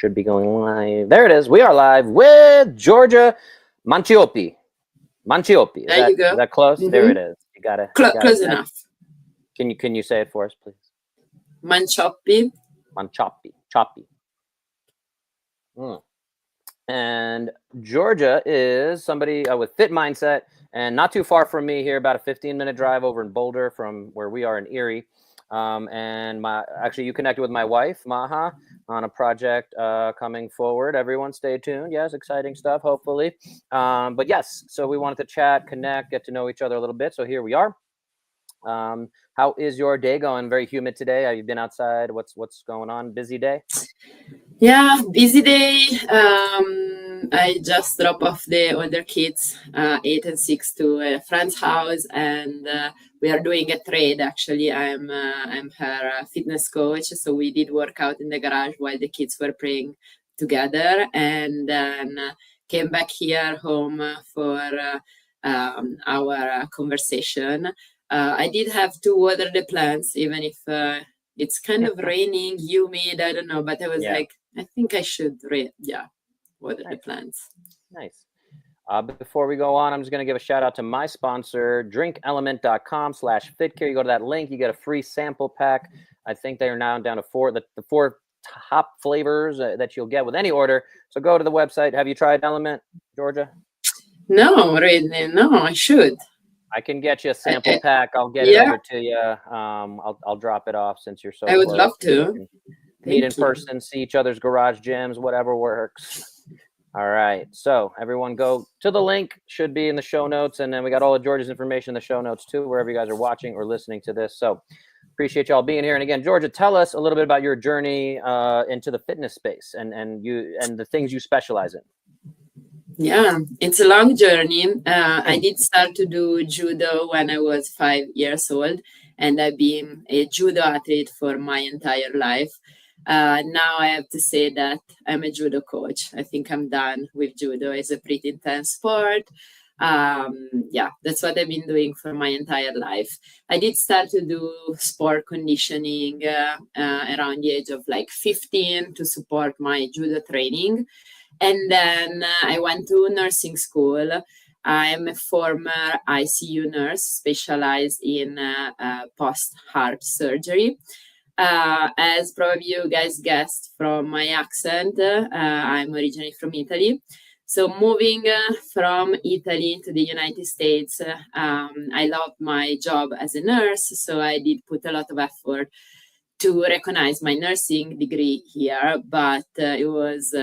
should be going live. There it is. We are live with Giorgia Mancioppi. Mancioppi. There you go. Is that close? Mm-hmm. There it is. You got it. Close enough. Can you say it for us, please? Mancioppi. Mancioppi. Choppy. And Giorgia is somebody with fitMindset, and not too far from me here, about a 15-minute drive over in Boulder from where we are in Erie. And actually, you connected with my wife, Maha, on a project coming forward. Everyone stay tuned. Yes, exciting stuff, hopefully. But yes, so we wanted to chat, connect, get to know each other a little bit. So here we are. How is your day going? Very humid today. Have you been outside? What's going on? Busy day? Yeah, busy day. I just dropped off the older kids, 8 and 6, to a friend's house, and we are doing a trade. Actually, I'm her fitness coach, so we did work out in the garage while the kids were playing together, and then came back here home for our conversation. I did have to water the plants, even if it's kind of raining, humid, I don't know, but I was like, I think I should water the plants. Nice. Before we go on, I'm just going to give a shout out to my sponsor, drinkelement.com/fitcare. You go to that link, you get a free sample pack. I think they are now down to the 4 top flavors that you'll get with any order. So go to the website. Have you tried Element, Giorgia? No, really. No, I should. I can get you a sample pack. I'll get it over to you. I'll drop it off since you're so I would love to. Meet in person, see each other's garage gyms, whatever works. All right. So everyone go to the link. Should be in the show notes. And then we got all of Giorgia's information in the show notes too, wherever you guys are watching or listening to this. So appreciate y'all being here. And again, Giorgia, tell us a little bit about your journey into the fitness space and the things you specialize in. Yeah, it's a long journey. I did start to do judo when I was 5 years old, and I've been a judo athlete for my entire life. Now I have to say that I'm a judo coach. I think I'm done with judo. It's a pretty intense sport. That's what I've been doing for my entire life. I did start to do sport conditioning around the age of like 15 to support my judo training. And then I went to nursing school. I'm a former ICU nurse specialized in post-heart surgery. As probably you guys guessed from my accent, I'm originally from Italy. So moving from Italy to the United States, I loved my job as a nurse. So I did put a lot of effort to recognize my nursing degree here, but it was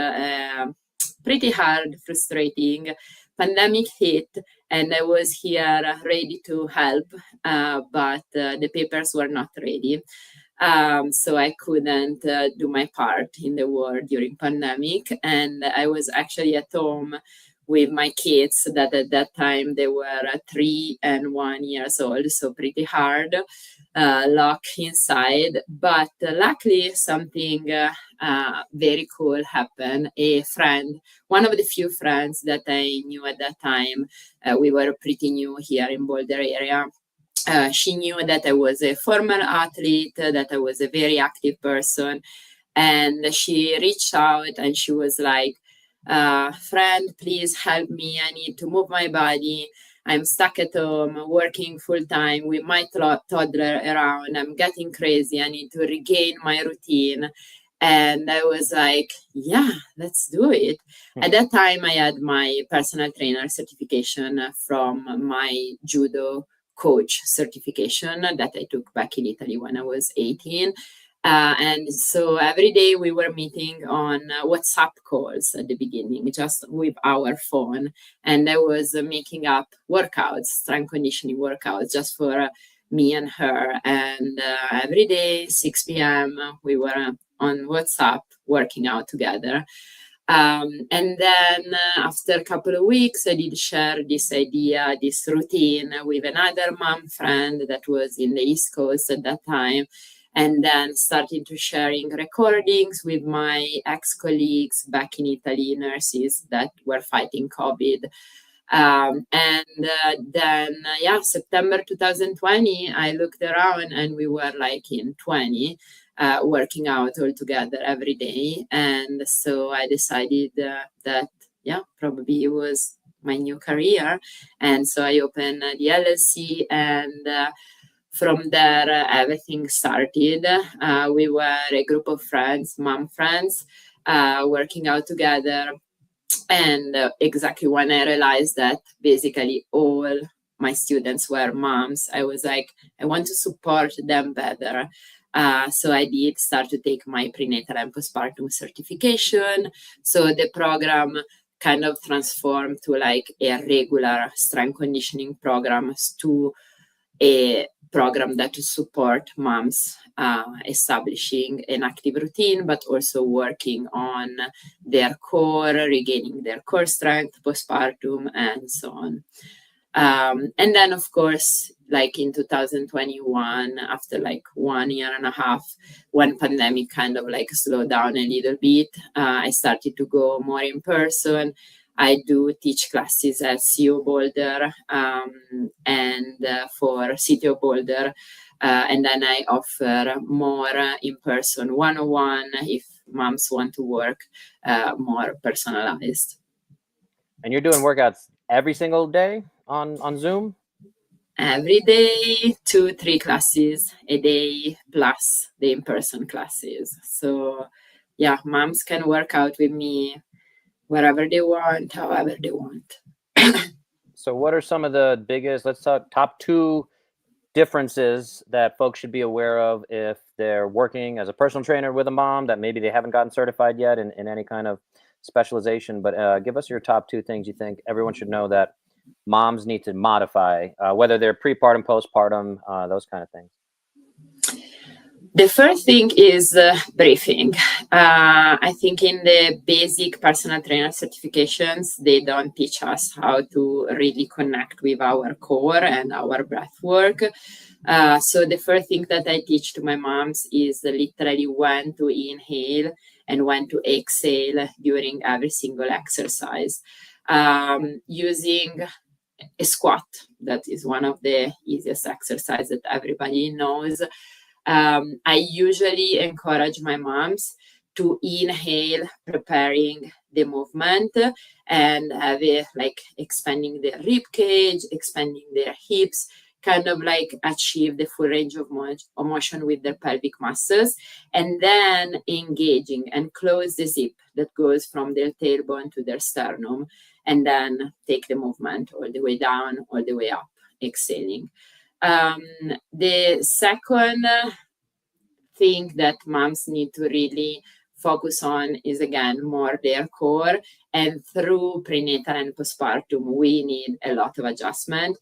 pretty hard, frustrating. Pandemic hit, and I was here ready to help, but the papers were not ready. So I couldn't do my part in the war during pandemic. And I was actually at home with my kids that at that time they were 3 and 1 years old. So pretty hard, locked inside. But luckily something very cool happened. A friend, one of the few friends that I knew at that time, we were pretty new here in Boulder area. She knew that I was a former athlete, that I was a very active person. And she reached out and she was like, friend, please help me. I need to move my body. I'm stuck at home, working full time with my toddler around. I'm getting crazy. I need to regain my routine. And I was like, yeah, let's do it. At that time, I had my personal trainer certification from my judo coach certification that I took back in Italy when I was 18. And so every day we were meeting on WhatsApp calls at the beginning, just with our phone. And I was making up workouts, strength conditioning workouts, just for me and her. And every day, 6 p.m., we were on WhatsApp working out together. And then after a couple of weeks, I did share this idea, this routine with another mom friend that was in the East Coast at that time. And then starting to sharing recordings with my ex-colleagues back in Italy, nurses that were fighting COVID. September 2020, I looked around and we were like in 20. working out all together every day. And so I decided that, probably it was my new career. And so I opened the LLC, and from there, everything started. We were a group of friends, mom friends, working out together. And exactly when I realized that basically all my students were moms, I was like, I want to support them better. So I did start to take my prenatal and postpartum certification. So the program kind of transformed to like a regular strength conditioning program to a program that to support moms establishing an active routine, but also working on their core, regaining their core strength, postpartum, and so on. And then, of course, like in 2021, after like 1 year and a half, when pandemic kind of like slowed down a little bit, I started to go more in person. I do teach classes at CO Boulder and for City of Boulder. And then I offer more in-person one-on-one if moms want to work more personalized. And you're doing workouts every single day on Zoom? Every day, 2-3 classes a day plus the in-person classes. So yeah, moms can work out with me wherever they want, however they want. So what are some of the biggest, let's talk top 2 differences that folks should be aware of if they're working as a personal trainer with a mom that maybe they haven't gotten certified yet in any kind of specialization, but give us your top 2 things you think everyone should know that moms need to modify, whether they're prepartum, postpartum, those kind of things. The first thing is briefing. I think in the basic personal trainer certifications, they don't teach us how to really connect with our core and our breath work. So the first thing that I teach to my moms is literally when to inhale and when to exhale during every single exercise. Using a squat, that is one of the easiest exercises that everybody knows. I usually encourage my moms to inhale, preparing the movement, and have it like expanding their rib cage, expanding their hips, kind of like achieve the full range of motion with their pelvic muscles, and then engaging and close the zip that goes from their tailbone to their sternum, and then take the movement all the way down, all the way up, exhaling. The second thing that moms need to really focus on is, again, more their core. And through prenatal and postpartum, we need a lot of adjustment.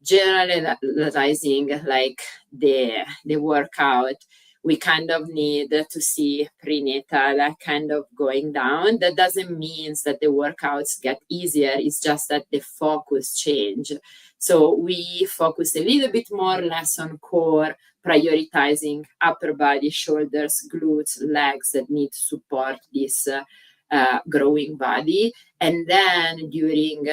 Generalizing like the workout, we kind of need to see prenatal kind of going down. That doesn't mean that the workouts get easier. It's just that the focus change. So we focus a little bit more less on core, prioritizing upper body, shoulders, glutes, legs that need to support this growing body. And then during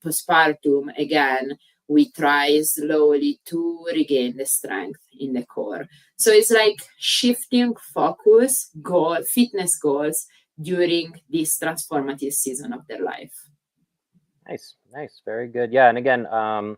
postpartum, again, we try slowly to regain the strength in the core. So it's like shifting focus, fitness goals during this transformative season of their life. Nice. Very good. Yeah. And again, I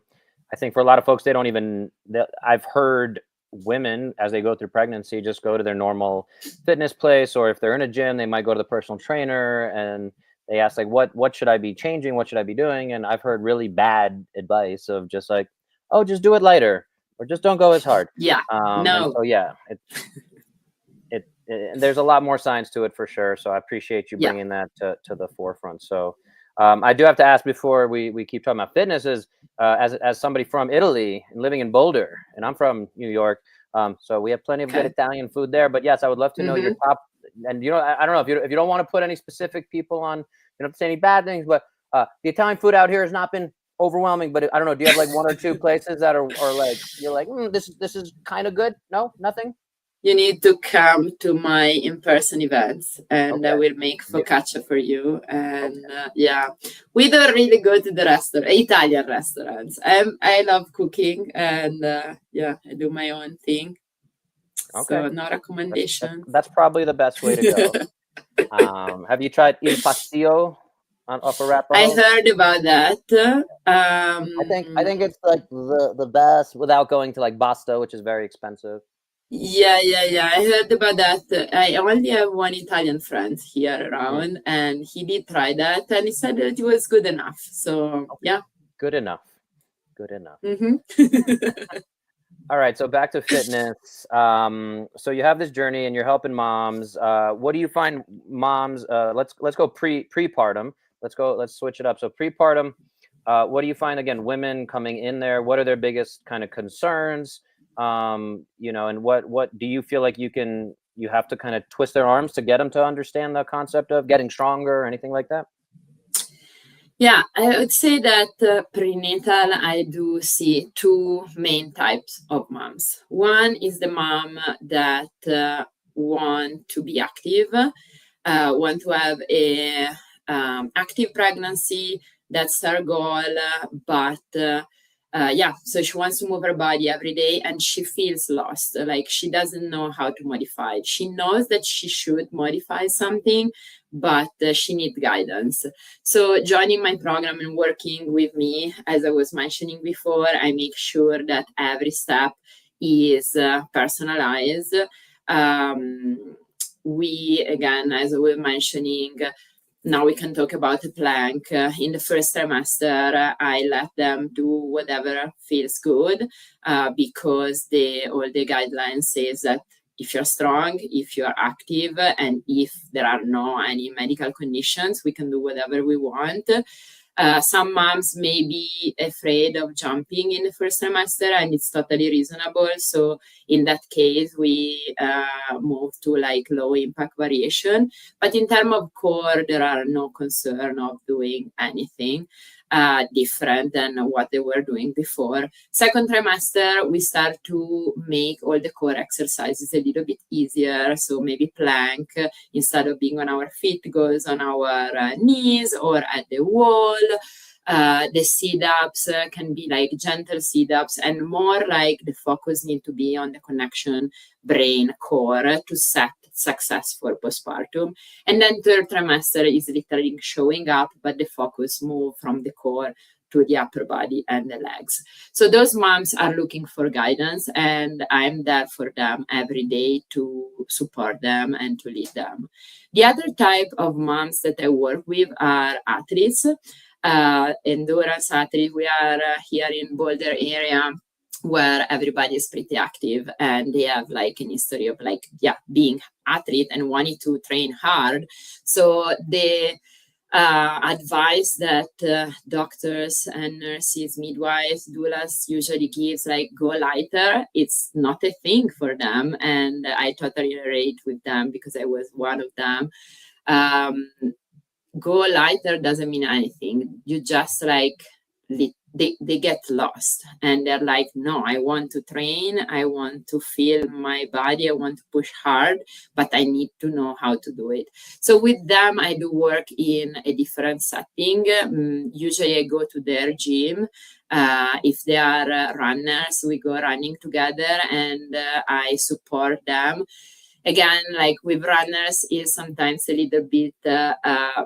think for a lot of folks, I've heard women as they go through pregnancy, just go to their normal fitness place, or if they're in a gym, they might go to the personal trainer and they ask like, what should I be changing? What should I be doing? And I've heard really bad advice of just like, oh, just do it lighter or just don't go as hard. Yeah. No. And so, yeah, there's a lot more science to it for sure. So I appreciate you bringing that to the forefront. So I do have to ask before we keep talking about fitness is as somebody from Italy and living in Boulder, and I'm from New York. So we have plenty of good Italian food there, but yes, I would love to know your top, and I don't know if you don't want to put any specific people on, you don't have to say any bad things, but the Italian food out here has not been overwhelming, but I don't know, do you have like 1 or 2 places that are like, you're like, this is kind of good? No, nothing? You need to come to my in-person events, and I will make focaccia for you. And we don't really go to the Italian restaurants. I love cooking, and I do my own thing. Okay. So no recommendation. That's probably the best way to go. Have you tried Il Pastillo off I Arapaho? heard about that. I think it's like the best without going to like Basta, which is very expensive. Yeah. I heard about that. I only have one Italian friend here Mm, around, and he did try that, and he said that it was good enough. So okay. yeah. Good enough. Good enough. Hmm. All right, so back to fitness. So you have this journey and you're helping moms. What do you find moms? Let's go prepartum. Let's switch it up. So prepartum. What do you find again? Women coming in there. What are their biggest kind of concerns? And what do you feel like you have to kind of twist their arms to get them to understand the concept of getting stronger or anything like that? Yeah, I would say that prenatal, I do see two main types of moms. One is the mom that want to be active, want to have a active pregnancy. That's her goal, so she wants to move her body every day, and she feels lost. Like she doesn't know how to modify it. She knows that she should modify something, but she needs guidance. So joining my program and working with me, as I was mentioning before, I make sure that every step is personalized. We, again, as I was mentioning, now we can talk about the plank. In the first trimester, I let them do whatever feels good because all the guidelines says that if you're strong, if you're active, and if there are no any medical conditions, we can do whatever we want. Some moms may be afraid of jumping in the first trimester, and it's totally reasonable. So in that case, we move to like low impact variation. But in terms of core, there are no concern of doing anything different than what they were doing before. Second trimester, we start to make all the core exercises a little bit easier. So maybe plank, instead of being on our feet, goes on our knees or at the wall. The sit-ups can be like gentle sit-ups, and more like the focus need to be on the connection brain core to set success for postpartum. And then third trimester is literally showing up, but the focus move from the core to the upper body and the legs. So those moms are looking for guidance, and I'm there for them every day to support them and to lead them. The other type of moms that I work with are athletes, endurance athletes. We are here in Boulder area, where everybody is pretty active, and they have like an history of being athlete and wanting to train hard. So the advice that doctors and nurses, midwives, doulas usually gives, like go lighter, it's not a thing for them, and I totally relate with them because I was one of them. Go lighter doesn't mean anything. You just like they get lost, and they're like, no, I want to train, I want to feel my body, I want to push hard, but I need to know how to do it. So with them, I do work in a different setting. Usually I go to their gym. If they are runners, we go running together, and I support them. Again, like with runners, is sometimes a little bit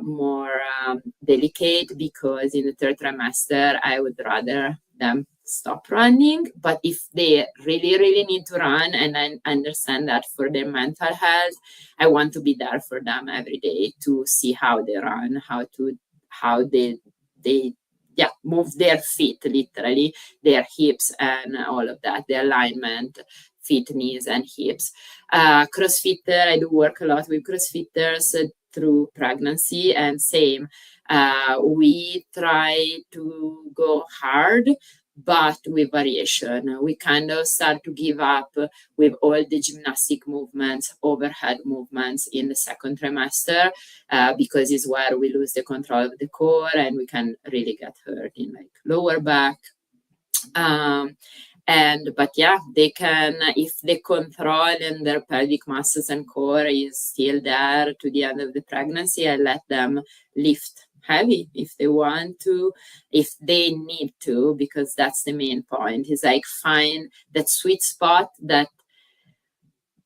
more delicate, because in the third trimester, I would rather them stop running. But if they really, really need to run, and I understand that for their mental health, I want to be there for them every day to see how they run, how they move their feet, literally, their hips and all of that, the alignment, feet, knees, and hips. CrossFitter, I do work a lot with CrossFitters through pregnancy, and same. We try to go hard, but with variation. We kind of start to give up with all the gymnastic movements, overhead movements in the second trimester, because it's where we lose the control of the core, and we can really get hurt in like lower back. But yeah, they can, if the control and their pelvic muscles and core is still there to the end of the pregnancy, I let them lift heavy if they want to, if they need to, because that's the main point, is like find that sweet spot that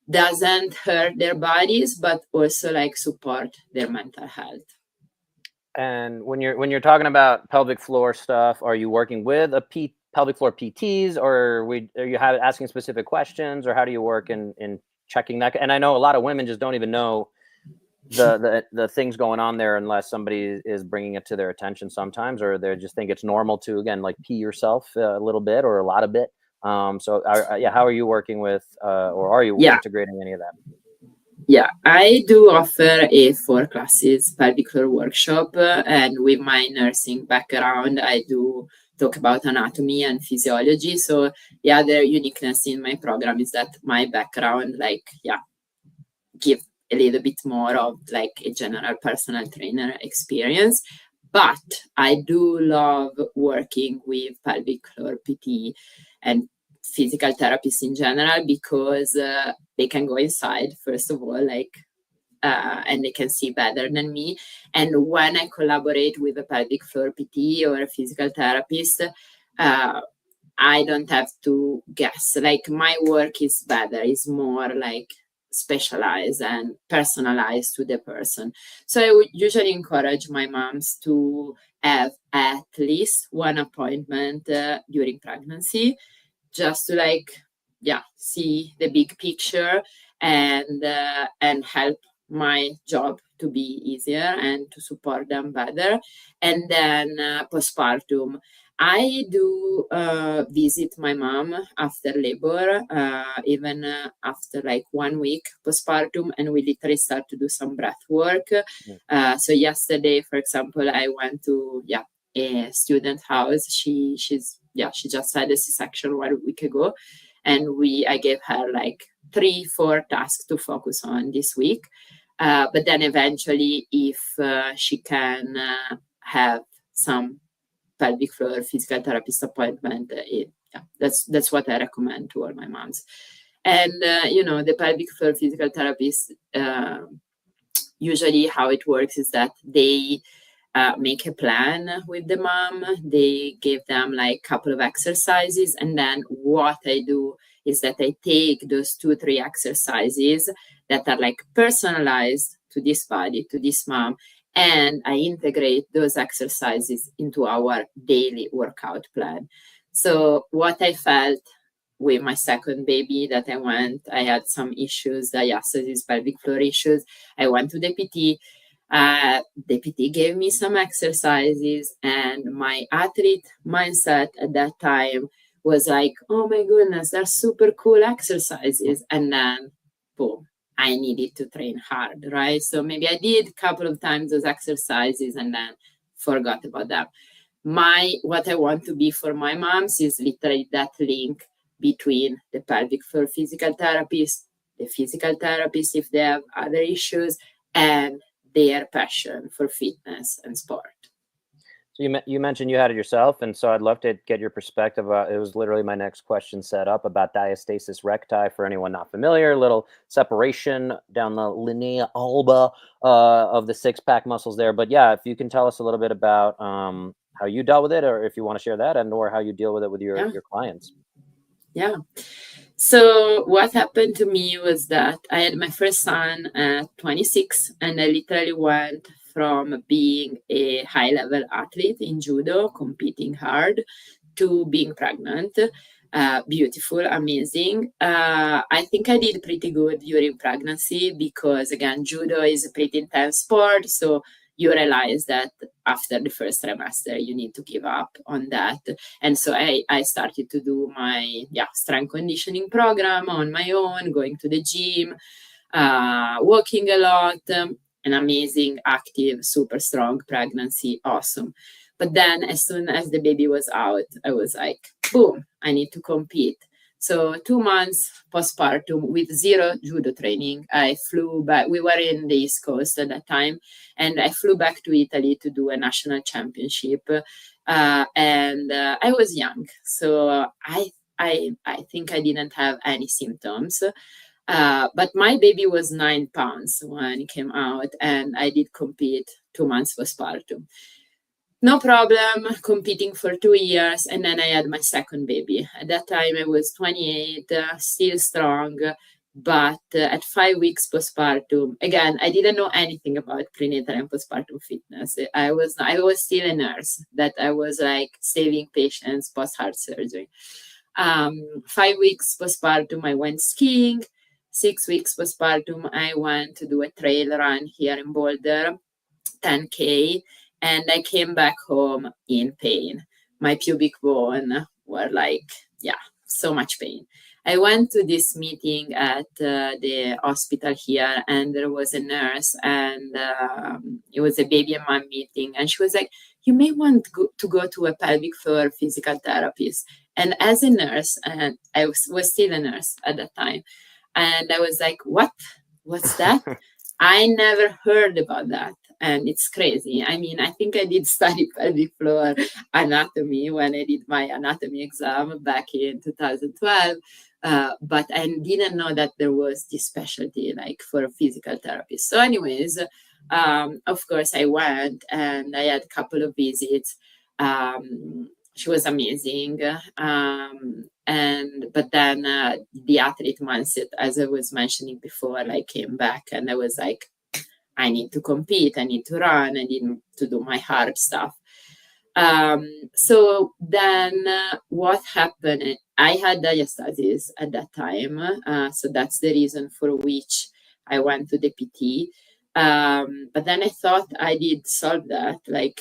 doesn't hurt their bodies, but also like support their mental health. And when you're talking about pelvic floor stuff, are you working with pelvic floor PTs, or are you asking specific questions, or how do you work in checking that? And I know a lot of women just don't even know the things going on there unless somebody is bringing it to their attention sometimes, or they just think it's normal to, again, like pee yourself a little bit or a lot of bit. So how are you working with, or are you integrating any of that? Yeah, I do offer a 4 classes pelvic floor workshop, and with my nursing background, I do talk about anatomy and physiology. So the other uniqueness in my program is that my background, give a little bit more of like a general personal trainer experience. But I do love working with pelvic floor PT and physical therapists in general, because they can go inside, first of all, and they can see better than me. And when I collaborate with a pelvic floor PT or a physical therapist, I don't have to guess. Like, my work is better, is more like specialized and personalized to the person. So I would usually encourage my moms to have at least one appointment during pregnancy, just to see the big picture and help my job to be easier and to support them better. And then postpartum, I do visit my mom after labor, even after like 1 week postpartum, and we literally start to do some breath work. So yesterday, for example, I went to a student house. She just had a C-section 1 week ago, and I gave her like 3-4 tasks to focus on this week. But then eventually, if she can have some pelvic floor physical therapist appointment, that's what I recommend to all my moms. And the pelvic floor physical therapist, usually how it works is that they make a plan with the mom. They give them like a couple of exercises, and then what I do is that I take those 2-3 exercises that are like personalized to this body, to this mom, and I integrate those exercises into our daily workout plan. So what I felt with my second baby, that I had some issues, diastasis, pelvic floor issues. I went to the PT. The PT gave me some exercises, and my athlete mindset at that time was like, oh my goodness, they're super cool exercises. And then, boom, I needed to train hard, right? So maybe I did a couple of times those exercises and then forgot about them. What I want to be for my moms is literally that link between the pelvic floor physical therapist, the physical therapist if they have other issues, and their passion for fitness and sport. So you mentioned you had it yourself, and so I'd love to get your perspective. It was literally my next question set up about diastasis recti. For anyone not familiar, little separation down the linea alba of the 6-pack muscles there. But yeah, if you can tell us a little bit about how you dealt with it, or if you want to share that, and or how you deal with it with your clients. Yeah. So what happened to me was that I had my first son at 26, and I literally went from being a high-level athlete in judo, competing hard, to being pregnant. Beautiful, amazing. I think I did pretty good during pregnancy because, again, judo is a pretty intense sport. So you realize that after the first trimester, you need to give up on that. And so I started to do my strength conditioning program on my own, going to the gym, walking a lot, an amazing, active, super strong pregnancy, awesome. But then as soon as the baby was out, I was like, boom, I need to compete. So 2 months postpartum with 0 judo training, I flew back. We were in the East Coast at that time, and I flew back to Italy to do a national championship. And I was young, so I think I didn't have any symptoms. But my baby was 9 pounds when it came out, and I did compete 2 months postpartum. No problem, competing for 2 years, and then I had my second baby. At that time, I was 28, still strong, But at 5 weeks postpartum, again, I didn't know anything about prenatal and postpartum fitness. I was still a nurse, that I was like saving patients post heart surgery. 5 weeks postpartum, I went skiing. 6 weeks postpartum, I went to do a trail run here in Boulder, 10K, and I came back home in pain. My pubic bone were like, yeah, so much pain. I went to this meeting at the hospital here, and there was a nurse, and it was a baby and mom meeting, and she was like, you may want to go to a pelvic floor physical therapist. And as a nurse, and I was still a nurse at that time, and I was like, what? What's that? I never heard about that. And it's crazy. I mean, I think I did study pelvic floor anatomy when I did my anatomy exam back in 2012. But I didn't know that there was this specialty like for a physical therapist. So anyways, of course I went and I had a couple of visits. She was amazing. But then the athlete mindset, as I was mentioning before, like came back, and I was like, I need to compete, I need to run, I need to do my hard stuff. So then what happened? I had diastasis at that time. So that's the reason for which I went to the PT. But then I thought I did solve that, like,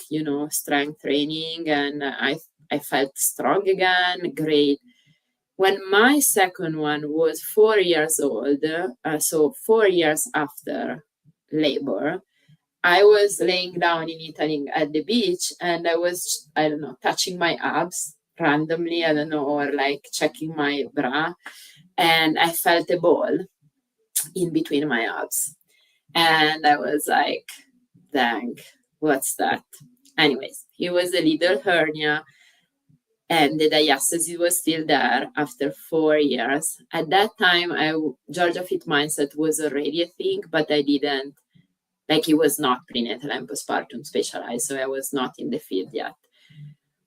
strength training, and I felt strong again, great. When my second one was 4 years old, so 4 years after labor, I was laying down in Italy at the beach, and I was, I don't know, touching my abs randomly, I don't know, or like checking my bra, and I felt a ball in between my abs. And I was like, dang, what's that? Anyways, it was a little hernia, and the diastasis was still there after 4 years. At that time, Giorgia fitMindset was already a thing, but I didn't, like, it was not prenatal and postpartum specialized, so I was not in the field yet.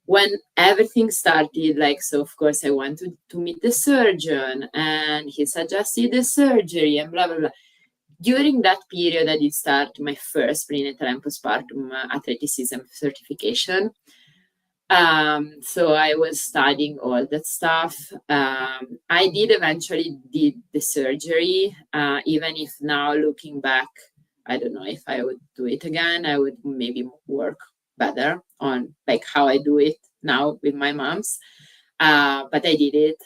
When everything started, like, so of course I went to meet the surgeon, and he suggested the surgery and blah, blah, blah. During that period, I did start my first prenatal and postpartum athleticism certification. So I was studying all that stuff. I did eventually did the surgery, even if now looking back, I don't know if I would do it again. I would maybe work better on like how I do it now with my moms. But I did it.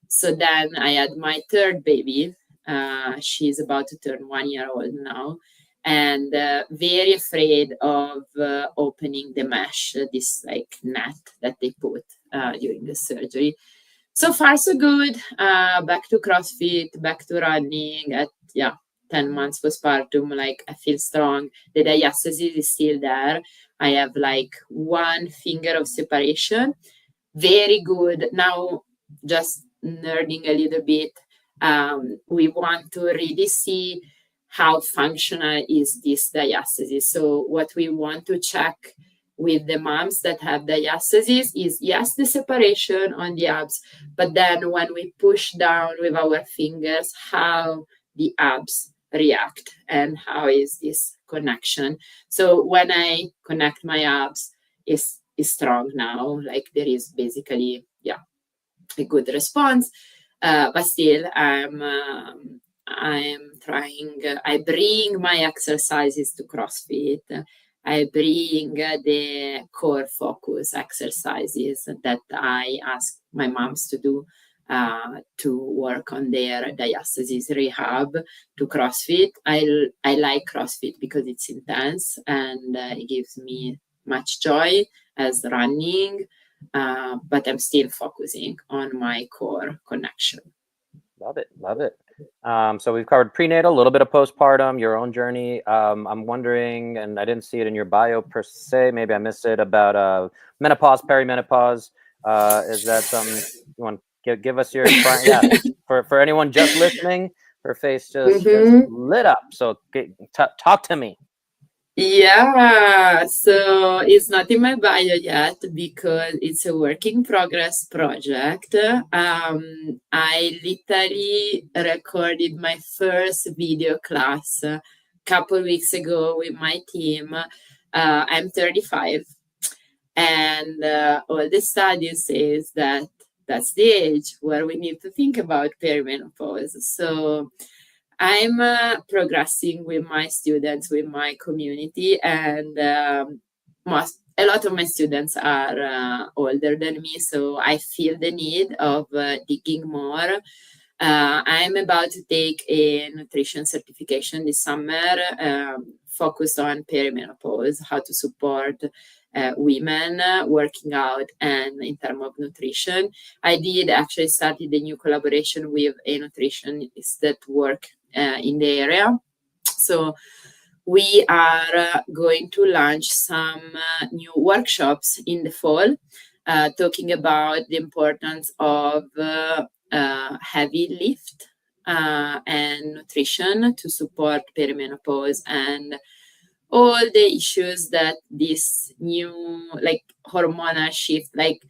So then I had my third baby. She's about to turn 1 year old now. And very afraid of opening the mesh, this like net that they put during the surgery. So far, so good. Back to CrossFit, back to running at 10 months postpartum. Like I feel strong. The diastasis is still there. I have like 1 finger of separation. Very good. Now, just nerding a little bit. We want to really see how functional is this diastasis. So what we want to check with the moms that have diastasis is, yes, the separation on the abs, but then when we push down with our fingers, how the abs react and how is this connection. So when I connect my abs, is strong now, like there is basically, a good response. But still, I'm trying, I bring my exercises to CrossFit. I bring the core focus exercises that I ask my moms to do to work on their diastasis rehab to CrossFit. I like CrossFit because it's intense and it gives me much joy as running, but I'm still focusing on my core connection. Love it. Love it. So we've covered prenatal, a little bit of postpartum, your own journey. I'm wondering, and I didn't see it in your bio per se, maybe I missed it, about menopause, perimenopause. Is that something you want to give us your, for anyone just listening, her face just lit up. So talk to me. Yeah, so it's not in my bio yet because it's a work in progress project. I literally recorded my first video class a couple weeks ago with my team. I'm 35, and all the studies says that that's the age where we need to think about perimenopause. So I'm progressing with my students, with my community, and a lot of my students are older than me, so I feel the need of digging more. I'm about to take a nutrition certification this summer, focused on perimenopause, how to support women working out and in terms of nutrition. I did actually started a new collaboration with a nutritionist that work in the area. So we are going to launch some new workshops in the fall, talking about the importance of heavy lift and nutrition to support perimenopause and all the issues that this new like hormonal shift, like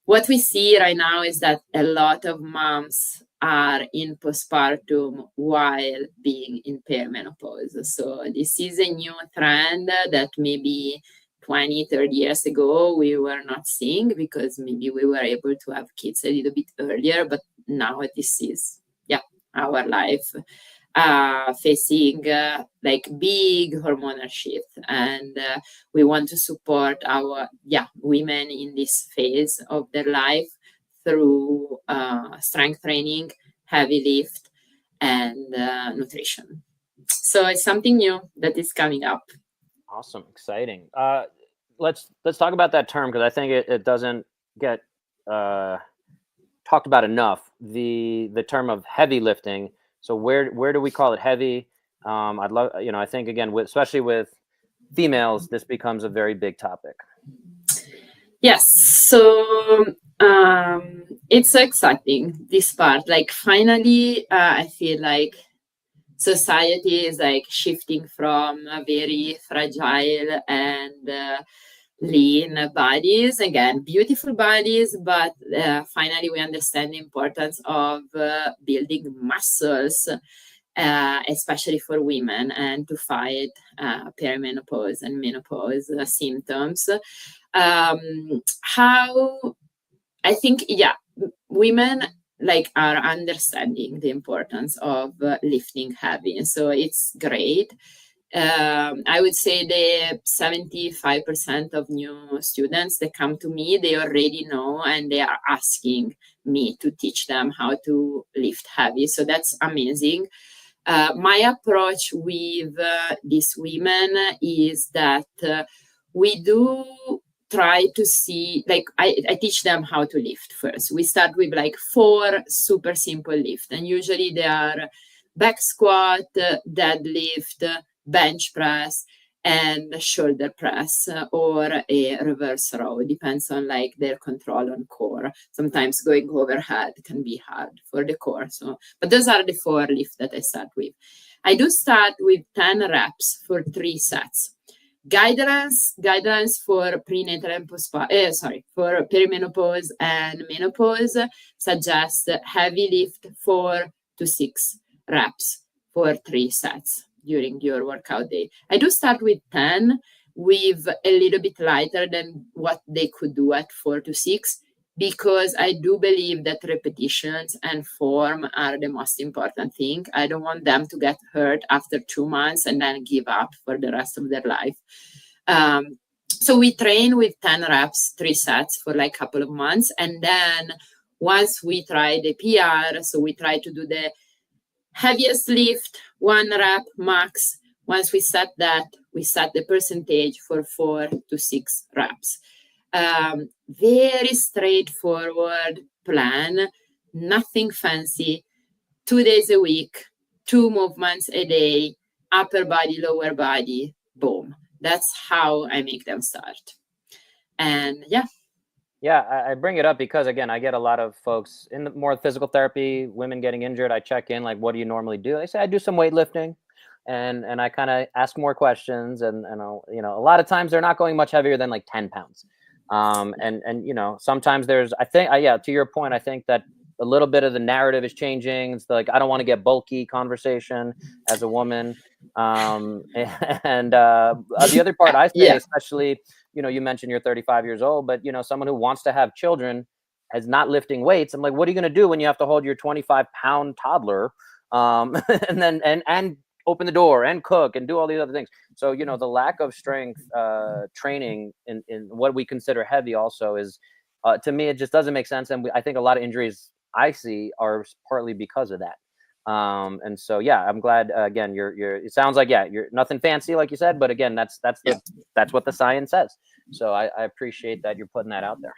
what we see right now is that a lot of moms are in postpartum while being in perimenopause. So this is a new trend that maybe 20, 30 years ago we were not seeing because maybe we were able to have kids a little bit earlier, but now this is, yeah, our life facing like big hormonal shift, and we want to support our women in this phase of their life through strength training, heavy lift, and nutrition. So it's something new that is coming up. Awesome, exciting. Let's talk about that term because I think it doesn't get talked about enough. The term of heavy lifting. So where do we call it heavy? I'd love, I think again, especially with females, this becomes a very big topic. Yes, so it's so exciting, this part. Like finally, I feel like society is like shifting from very fragile and lean bodies, again, beautiful bodies, but finally we understand the importance of building muscles, especially for women, and to fight perimenopause and menopause symptoms. How I think, women like are understanding the importance of lifting heavy, and so it's great. I would say the 75% of new students that come to me, they already know and they are asking me to teach them how to lift heavy. So that's amazing. My approach with these women is that we do try to see, like I teach them how to lift first. We start with like 4 super simple lift, and usually they are back squat, deadlift, bench press, and shoulder press, or a reverse row. It depends on like their control on core. Sometimes going overhead can be hard for the core. So, but those are the 4 lifts that I start with. I do start with 10 reps for 3 sets. Guidelines for prenatal and for perimenopause and menopause suggest heavy lift 4 to 6 reps for 3 sets during your workout day. I do start with 10, with a little bit lighter than what they could do at 4 to 6, because I do believe that repetitions and form are the most important thing. I don't want them to get hurt after 2 months and then give up for the rest of their life. So we train with 10 reps, 3 sets for like a couple of months. And then once we try the PR, so we try to do the heaviest lift, 1 rep max. Once we set that, we set the percentage for 4 to 6 reps. Very straightforward plan, nothing fancy. 2 days a week, 2 movements a day, upper body, lower body, boom. That's how I make them start. And I bring it up because again, I get a lot of folks in more physical therapy, women getting injured. I check in like, what do you normally do? They say I do some weightlifting. and I kind of ask more questions, and I'll, a lot of times they're not going much heavier than like 10 pounds. And sometimes there's, I think, yeah, to your point, I think that a little bit of the narrative is changing. It's like, I don't want to get bulky conversation as a woman. And the other part I say, especially, you mentioned you're 35 years old, but someone who wants to have children is not lifting weights. I'm like, what are you going to do when you have to hold your 25-pound toddler, and then and open the door and cook and do all these other things? So the lack of strength training in what we consider heavy also is, to me, it just doesn't make sense. And I think a lot of injuries I see are partly because of that. And so, yeah, I'm glad, again, it sounds like, yeah, you're nothing fancy, like you said, but again, that's what the science says. So I appreciate that you're putting that out there.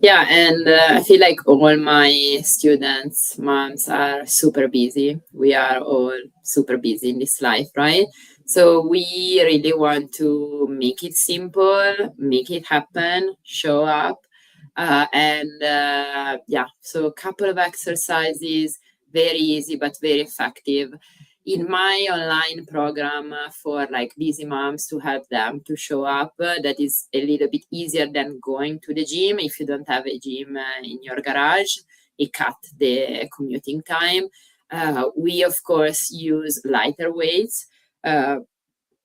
Yeah, and I feel like all my students' moms are super busy. We are all super busy in this life, right? So we really want to make it simple, make it happen, show up. So a couple of exercises, very easy but very effective. In my online program for like busy moms, to help them to show up, that is a little bit easier than going to the gym. If you don't have a gym in your garage, it cuts the commuting time. We of course use lighter weights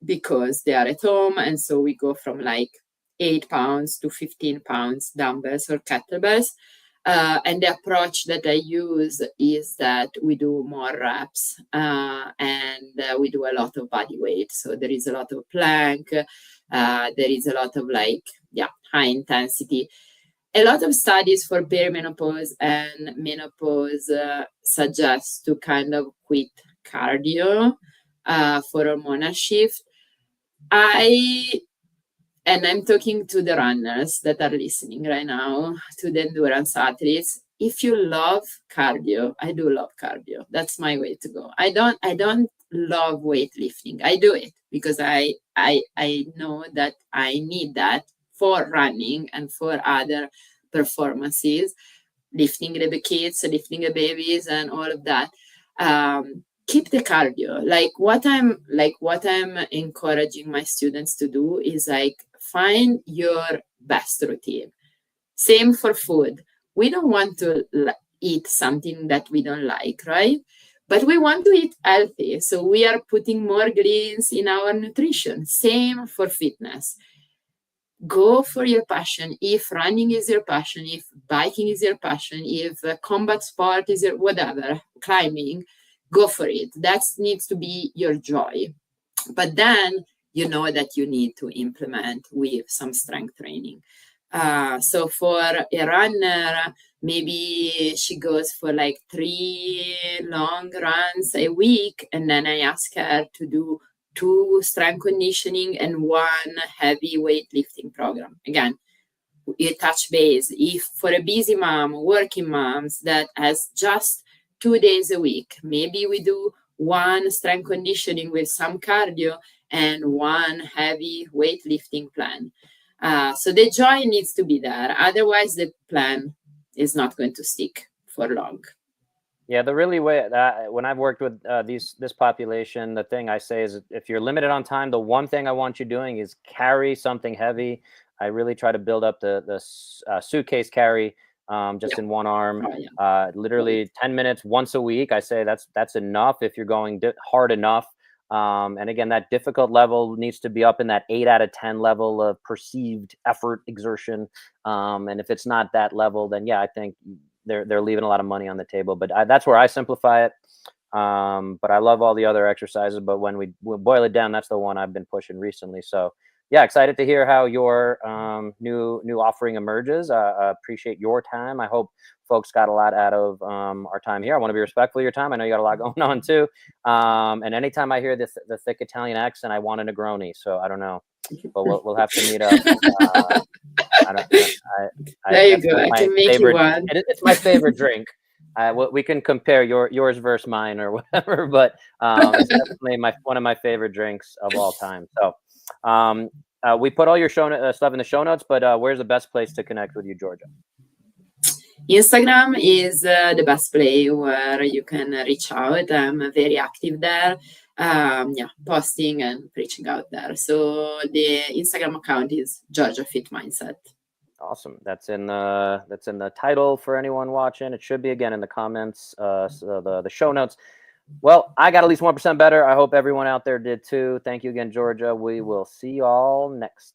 because they are at home, and so we go from like 8 pounds to 15 pounds dumbbells or kettlebells. And the approach that I use is that we do more reps and we do a lot of body weight. So there is a lot of plank, there is a lot of high intensity. A lot of studies for perimenopause and menopause suggest to kind of quit cardio for hormonal shift. And I'm talking to the runners that are listening right now, to the endurance athletes. If you love cardio, I do love cardio. That's my way to go. I don't love weightlifting. I do it because I know that I need that for running and for other performances, lifting the kids, lifting the babies, and all of that. Keep the cardio. What I'm encouraging my students to do is find your best routine. Same for food. We don't want to eat something that we don't like, right? But we want to eat healthy. So we are putting more greens in our nutrition. Same for fitness. Go for your passion. If running is your passion, if biking is your passion, if combat sport is your whatever, climbing, go for it. That needs to be your joy. But then you know that you need to implement with some strength training. So for a runner, maybe she goes for 3 long runs a week, and then I ask her to do 2 strength conditioning and 1 heavy weightlifting program. Again, you touch base. If for a busy mom, working moms that has just 2 days a week, maybe we do 1 strength conditioning with some cardio and 1 heavy weightlifting plan. So the joy needs to be there. Otherwise, the plan is not going to stick for long. Yeah, the really way that when I've worked with this population, the thing I say is, if you're limited on time, the one thing I want you doing is carry something heavy. I really try to build up the suitcase carry just in one arm, literally 10 minutes once a week. I say that's enough if you're going hard enough. And again, that difficult level needs to be up in that 8 out of 10 level of perceived effort exertion. And if it's not that level, then yeah, I think they're leaving a lot of money on the table. But that's where I simplify it. But I love all the other exercises. But when we boil it down, that's the one I've been pushing recently. So yeah, excited to hear how your new offering emerges. Appreciate your time. I hope folks got a lot out of our time here. I want to be respectful of your time. I know you got a lot going on too. And anytime I hear the thick Italian accent, I want a Negroni. So I don't know, but we'll have to meet up. There you go. I can make you one. It's my favorite drink. We can compare yours versus mine or whatever, but it's definitely one of my favorite drinks of all time. So we put all your stuff in the show notes, but where's the best place to connect with you, Giorgia? Instagram is the best place where you can reach out. I'm very active there. Yeah, posting and preaching out there. So the Instagram account is Giorgia fitMindset. Awesome. That's in the title for anyone watching. It should be again in the comments, so the show notes. Well, I got at least 1% better. I hope everyone out there did too. Thank you again, Giorgia. We will see you all next